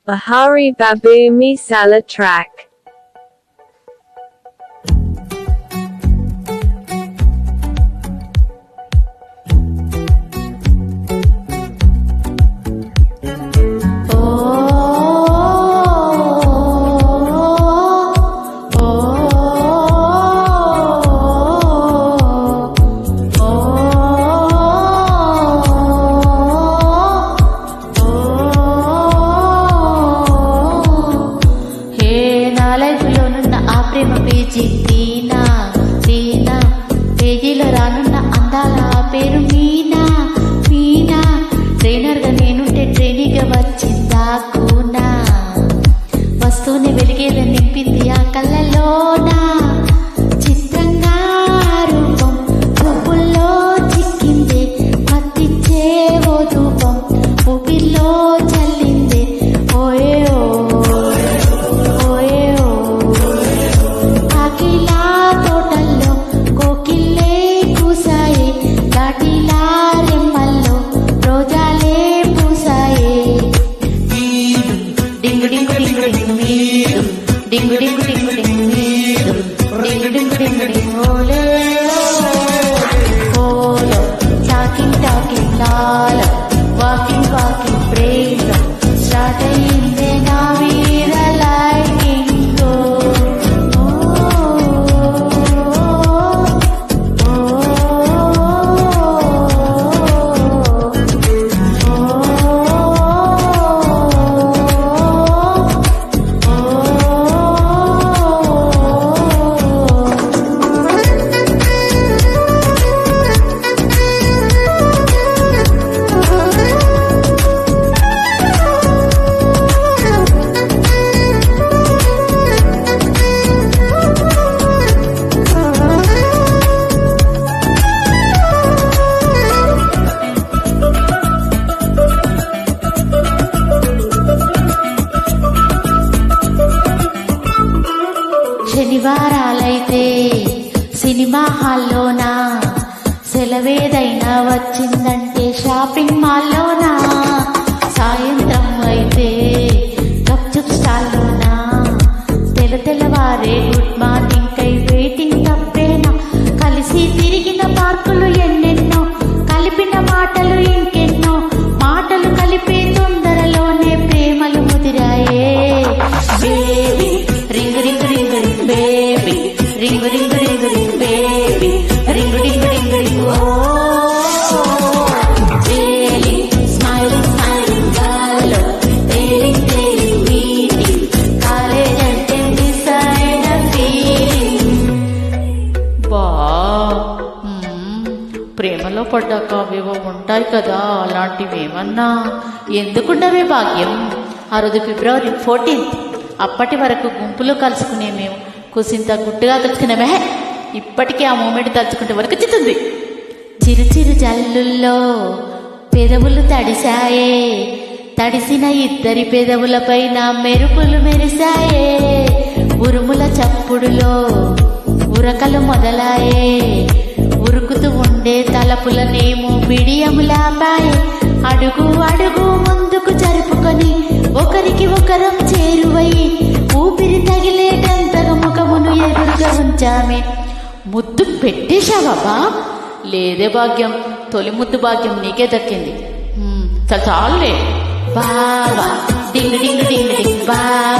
Bahari Babu Misala track. పేజీలో రానున్న అందాల పేరు మీనా. మీనా ట్రైనర్గా నేనుంటే ట్రైనీగా వచ్చిందా కూనా. వస్తూనే వెలిగేదని నింపింది ఆ కళ్ళలోనా. చిత్రంగా రూపం పువ్వుల్లో చిక్కిందే, పత్తిచ్చే ఓ ధూపం ఊపిరిలో చల్లిందే. ఓయే ఓయే కాకిలా తోటల్లో కోకిల్లే కూసాయే, లాటిలా రెమ్మల్లో రోజాలే పూసాయే. డింగు డింగు డింగు డింగు మీదు, డింగు డింగు డింగు డింగు మీదు, డింగు డింగు డింగు డింగు ఓలే ఓలో. టాకింగ్ టాకింగ్ లాలో, వాకింగ్ వాకింగ్ బ్రెయిన్ లో స్టార్ట్ అయ్యిందే నా వీర లైకింగ్. శనివారాలైతే సినిమా హాల్లోనా, సెలవేదైనా వచ్చిందంటే షాపింగ్ మాల్లోనా. సాయంత్రం అయితే గప్చుప్ స్టాల్లోనా, తెల్లవారే గుడ్ మార్నింగ్ కై వెయిటింగ్ తప్పేనా. కలిసి తిరిగిన పార్కులు ఎన్నెన్నో, కలిపిన మాటలు ఇంకెన్నో, మాటలు కలిపే తొందరలోనే ప్రేమలు ముదిరాయే. Baby ring ring ring ring baby, ring ring ring ring baby, ring ring ring ring ఓ బేబీ. స్మైలింగ్ స్మైలింగ్ గాల్లో తేలింగ్ తేలింగ్ మీటింగ్, కాలేజ్ అంటే మిస్ అయిన ఫీలింగ్. బా ప్రేమలో పడ్డాక అవేవో ఉంటాయి కదా, అలాంటివేమన్నా ఎందుకుండవే భాగ్యం. ఆ రోజు February 14th, అప్పటి వరకు గుంపులో కలుసుకునే మేము కుసింత గుట్టుగా తలుచుకున్నామే. ఇప్పటికీ ఆ మూమెంట్ తలుచుకుంటే వరకు చిత్తుంది. చిరు చిరు జల్లుల్లో పెదవులు తడిశాయే, తడిసిన ఇద్దరి పెదవులపైన మెరుపులు మెరిశాయే. ఉరుముల చప్పుడులో ఉరకలు మొదలాయే, ఉరుకుతూ ఉండే తలపులనేమో బిడియములాపాయే. అడుగు అడుగు ముందుకు జరుపుకొని ఒకరికి ఒకరం చేరువై, ఊపిరి తగిలేటంతగా ముఖమును ఎదురుగా ఉంచామే. ముద్దు పెట్టేశావా? లేదే భాగ్యం, తొలి ముద్దు భాగ్యం నీకే దక్కింది. చాలే బావా, డింగు డింగు డింగు డింగ్ బావా.